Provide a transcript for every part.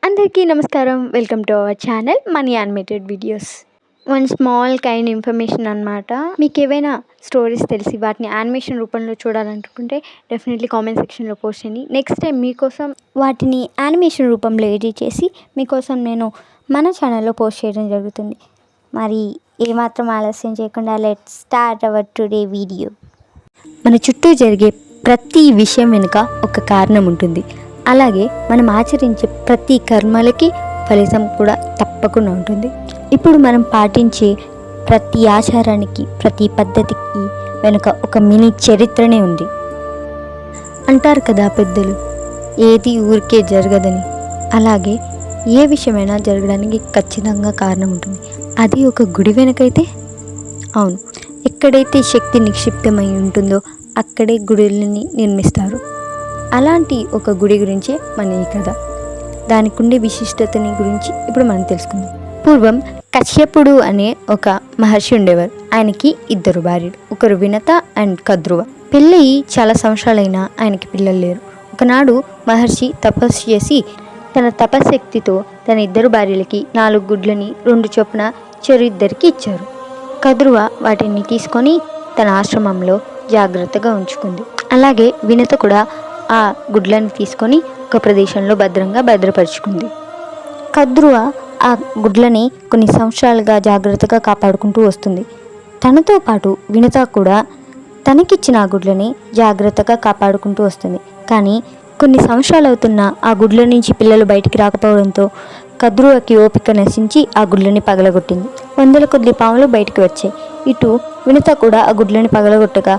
అందరికీ నమస్కారం. Welcome to our channel money animated videos. One small kind information అనమాట. మీకు ఏవైనా స్టోరీస్ తెలిసి వాటిని యానిమేషన్ రూపంలో చూడాలనుకుంటే డెఫినెట్లీ కామెంట్ సెక్షన్లో పోస్ట్ చేయండి. నెక్స్ట్ టైం మీకోసం వాటిని యానిమేషన్ రూపంలో ఎడిట్ చేసి మీకోసం నేను మన ఛానల్లో పోస్ట్ చేయడం జరుగుతుంది. మరి ఏమాత్రం ఆలస్యం చేయకుండా let's start our today video. మన చుట్టూ జరిగే ప్రతి విషయం వెనుక ఒక కారణం ఉంటుంది. అలాగే మనం ఆచరించే ప్రతి కర్మలకి ఫలితం కూడా తప్పకుండా ఉంటుంది. ఇప్పుడు మనం పాటించే ప్రతి ఆచారానికి, ప్రతి పద్ధతికి వెనుక ఒక మినీ చరిత్రనే ఉంది. అంటారు కదా పెద్దలు, ఏది ఊరికే జరగదని. అలాగే ఏ విషయమైనా జరగడానికి ఖచ్చితంగా కారణం ఉంటుంది. అది ఒక గుడి వెనకైతే అవును, ఎక్కడైతే శక్తి నిక్షిప్తమై ఉంటుందో అక్కడే గుడులని నిర్మిస్తారు. అలాంటి ఒక గుడి గురించి మన ఈ కథ. దానికి ఉండే విశిష్టతని గురించి ఇప్పుడు మనం తెలుసుకుందాం. పూర్వం కశ్యపుడు అనే ఒక మహర్షి ఉండేవారు. ఆయనకి 2 భార్యలు, ఒకరు వినత అండ్ కద్రువ. పెళ్ళి చాలా సంవత్సరాలైనా ఆయనకి పిల్లలు లేరు. ఒకనాడు మహర్షి తపస్సు చేసి తన తపశక్తితో తన 2 భార్యలకి 4 గుడ్లని 2 చొప్పున చెరిద్దరికి ఇచ్చారు. కద్రువ వాటిని తీసుకొని తన ఆశ్రమంలో జాగ్రత్తగా ఉంచుకుంది. అలాగే వినత కూడా ఆ గుడ్లను తీసుకొని ఒక ప్రదేశంలో భద్రంగా భద్రపరుచుకుంది. కద్రువ ఆ గుడ్లని కొన్ని సంవత్సరాలుగా జాగ్రత్తగా కాపాడుకుంటూ వస్తుంది. తనతో పాటు వినత కూడా తనకిచ్చిన ఆ గుడ్లని జాగ్రత్తగా కాపాడుకుంటూ వస్తుంది. కానీ కొన్ని సంవత్సరాలు అవుతున్న ఆ గుడ్ల నుంచి పిల్లలు బయటికి రాకపోవడంతో కద్రువకి ఓపిక నశించి ఆ గుడ్లని పగలగొట్టింది. 100 కొద్ది పాములు బయటికి వచ్చాయి. ఇటు వినత కూడా ఆ గుడ్లని పగలగొట్టగా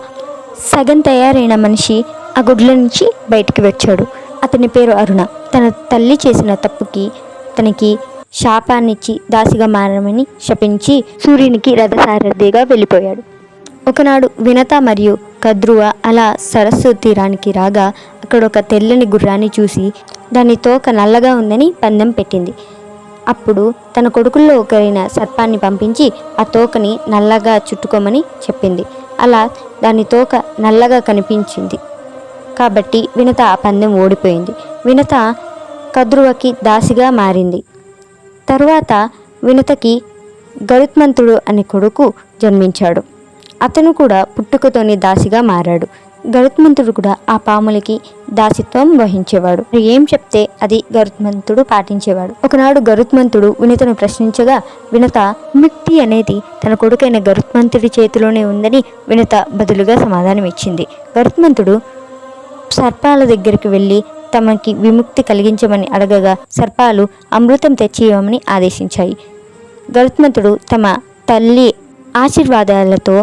సగం తయారైన మనిషి ఆ గుడ్ల నుంచి బయటికి వచ్చాడు. అతని పేరు అరుణ. తన తల్లి చేసిన తప్పుకి తనకి శాపాన్నిచ్చి దాసిగా మారమని శపించి సూర్యునికి రథసారథిగా వెళ్ళిపోయాడు. ఒకనాడు వినత మరియు కద్రువ అలా సరస్సు తీరానికి రాగా అక్కడ ఒక తెల్లని గుర్రాన్ని చూసి దాని తోక నల్లగా ఉందని పందెం పెట్టింది. అప్పుడు తన కొడుకుల్లో ఒకరైన సర్పాన్ని పంపించి ఆ తోకని నల్లగా చుట్టుకోమని చెప్పింది. అలా దాని తోక నల్లగా కనిపించింది కాబట్టి వినత ఆ పందెం ఓడిపోయింది. వినత కద్రువకి దాసిగా మారింది. తరువాత వినతకి గరుత్మంతుడు అనే కొడుకు జన్మించాడు. అతను కూడా పుట్టుకతోనే దాసిగా మారాడు. గరుత్మంతుడు కూడా ఆ పాములకి దాసిత్వం వహించేవాడు. ఏం చెప్తే అది గరుత్మంతుడు పాటించేవాడు. ఒకనాడు గరుత్మంతుడు వినతను ప్రశ్నించగా వినత విముక్తి అనేది తన కొడుకైన గరుత్మంతుడి చేతిలోనే ఉందని వినత బదులుగా సమాధానం ఇచ్చింది. గరుత్మంతుడు సర్పాల దగ్గరికి వెళ్ళి తమకి విముక్తి కలిగించమని అడగగా సర్పాలు అమృతం తెచ్చి ఇవ్వమని ఆదేశించాయి. గరుత్మంతుడు తమ తల్లి ఆశీర్వాదాలతో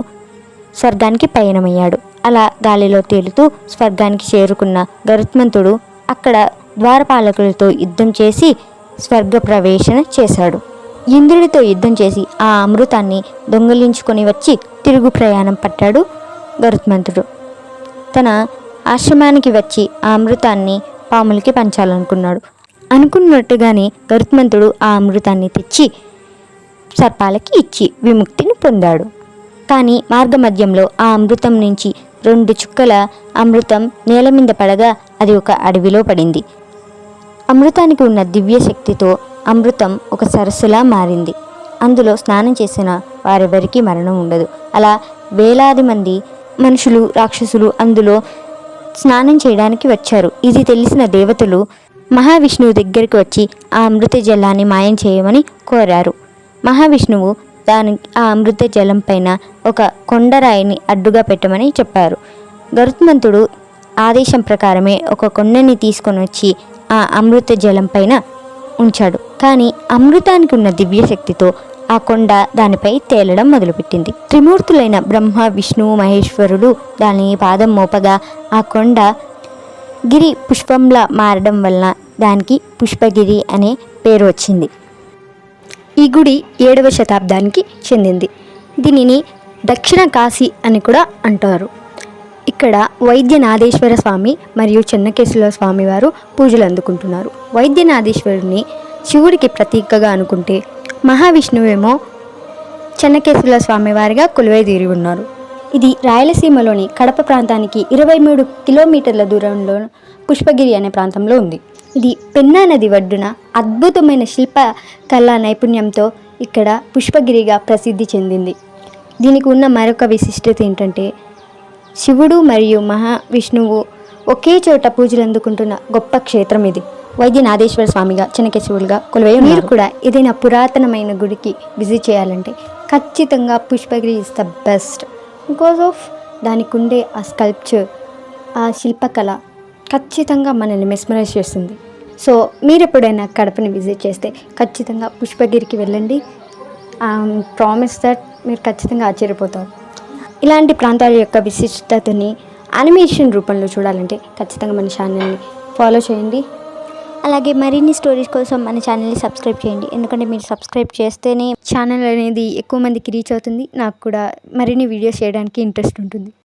స్వర్గానికి పయనమయ్యాడు. అలా గాలిలో తేలుతూ స్వర్గానికి చేరుకున్న గరుత్మంతుడు అక్కడ ద్వారపాలకులతో యుద్ధం చేసి స్వర్గ ప్రవేశన చేశాడు. ఇంద్రుడితో యుద్ధం చేసి ఆ అమృతాన్ని దొంగిలించుకొని వచ్చి తిరుగు ప్రయాణం పట్టాడు గరుత్మంతుడు. తన ఆశ్రమానికి వచ్చి ఆ అమృతాన్ని పాములకి పంచాలనుకున్నాడు. అనుకున్నట్టుగానే గరుత్మంతుడు ఆ అమృతాన్ని తెచ్చి సర్పాలకి ఇచ్చి విముక్తిని పొందాడు. కానీ మార్గమధ్యంలో ఆ అమృతం నుంచి 2 చుక్కల అమృతం నేల మీద పడగా అది ఒక అడవిలో పడింది. అమృతానికి ఉన్న దివ్య శక్తితో అమృతం ఒక సరస్సులా మారింది. అందులో స్నానం చేసిన వారెవరికీ మరణం ఉండదు. అలా వేలాది మంది మనుషులు, రాక్షసులు అందులో స్నానం చేయడానికి వచ్చారు. ఇది తెలిసిన దేవతలు మహావిష్ణువు దగ్గరికి వచ్చి ఆ అమృత జలాన్ని మాయం చేయమని కోరారు. మహావిష్ణువు ఆ అమృత జలం పైన ఒక కొండరాయిని అడ్డుగా పెట్టమని చెప్పారు. గరుత్మంతుడు ఆదేశం ప్రకారమే ఒక కొండని తీసుకొని వచ్చి ఆ అమృత జలం పైన ఉంచాడు. కానీ అమృతానికి ఉన్న దివ్యశక్తితో ఆ కొండ దానిపై తేలడం మొదలుపెట్టింది. త్రిమూర్తులైన బ్రహ్మ, విష్ణువు, మహేశ్వరుడు దాని పాదం మోపగా ఆ కొండ గిరి పుష్పంలా మారడం వలన దానికి పుష్పగిరి అనే పేరు వచ్చింది. ఈ గుడి 7వ శతాబ్దానికి చెందింది. దీనిని దక్షిణ కాశీ అని కూడా అంటారు. ఇక్కడ వైద్యనాథేశ్వర స్వామి మరియు చెన్నకేశవ స్వామి వారు పూజలు అందుకుంటున్నారు. వైద్యనాథేశ్వరుని శివుడికి ప్రతీకగా అనుకుంటే మహావిష్ణువేమో చెన్నకేశవ స్వామి వారిగా కొలువై తీరి ఉన్నారు. ఇది రాయలసీమలోని కడప ప్రాంతానికి 23 కిలోమీటర్ల దూరంలో పుష్పగిరి అనే ప్రాంతంలో ఉంది. ఇది పెన్నా నది ఒడ్డున అద్భుతమైన శిల్ప కళా నైపుణ్యంతో ఇక్కడ పుష్పగిరిగా ప్రసిద్ధి చెందింది. దీనికి ఉన్న మరొక విశిష్టత ఏంటంటే శివుడు మరియు మహావిష్ణువు ఒకే చోట పూజలు అందుకుంటున్న గొప్ప క్షేత్రం ఇది. వైద్యనాథేశ్వర స్వామిగా చెన్నకేశవులుగా కొలువై ఉన్నారు. మీరు కూడా ఏదైనా పురాతనమైన గుడికి విజిట్ చేయాలంటే ఖచ్చితంగా Pushpagiri is the best. Because of దానికి ఉండే ఆ స్కల్ప్చర్, ఆ శిల్పకళ ఖచ్చితంగా మనల్ని మెస్మరైజ్ చేస్తుంది. సో మీరు ఎప్పుడైనా కడపని విజిట్ చేస్తే ఖచ్చితంగా పుష్పగిరికి వెళ్ళండి. ప్రామిస్ దట్ మీరు ఖచ్చితంగా ఆశ్చర్యపోతారు. ఇలాంటి ప్రాంతాల యొక్క విశిష్టతని యానిమేషన్ రూపంలో చూడాలంటే ఖచ్చితంగా మన ఛానల్ని ఫాలో చేయండి. అలాగే మరిన్ని స్టోరీస్ కోసం మన ఛానల్ని సబ్స్క్రైబ్ చేయండి. ఎందుకంటే మీరు సబ్స్క్రైబ్ చేస్తేనే ఛానల్ అనేది ఎక్కువ మందికి రీచ్ అవుతుంది. నాకు కూడా మరిన్ని వీడియోస్ చేయడానికి ఇంట్రెస్ట్ ఉంటుంది.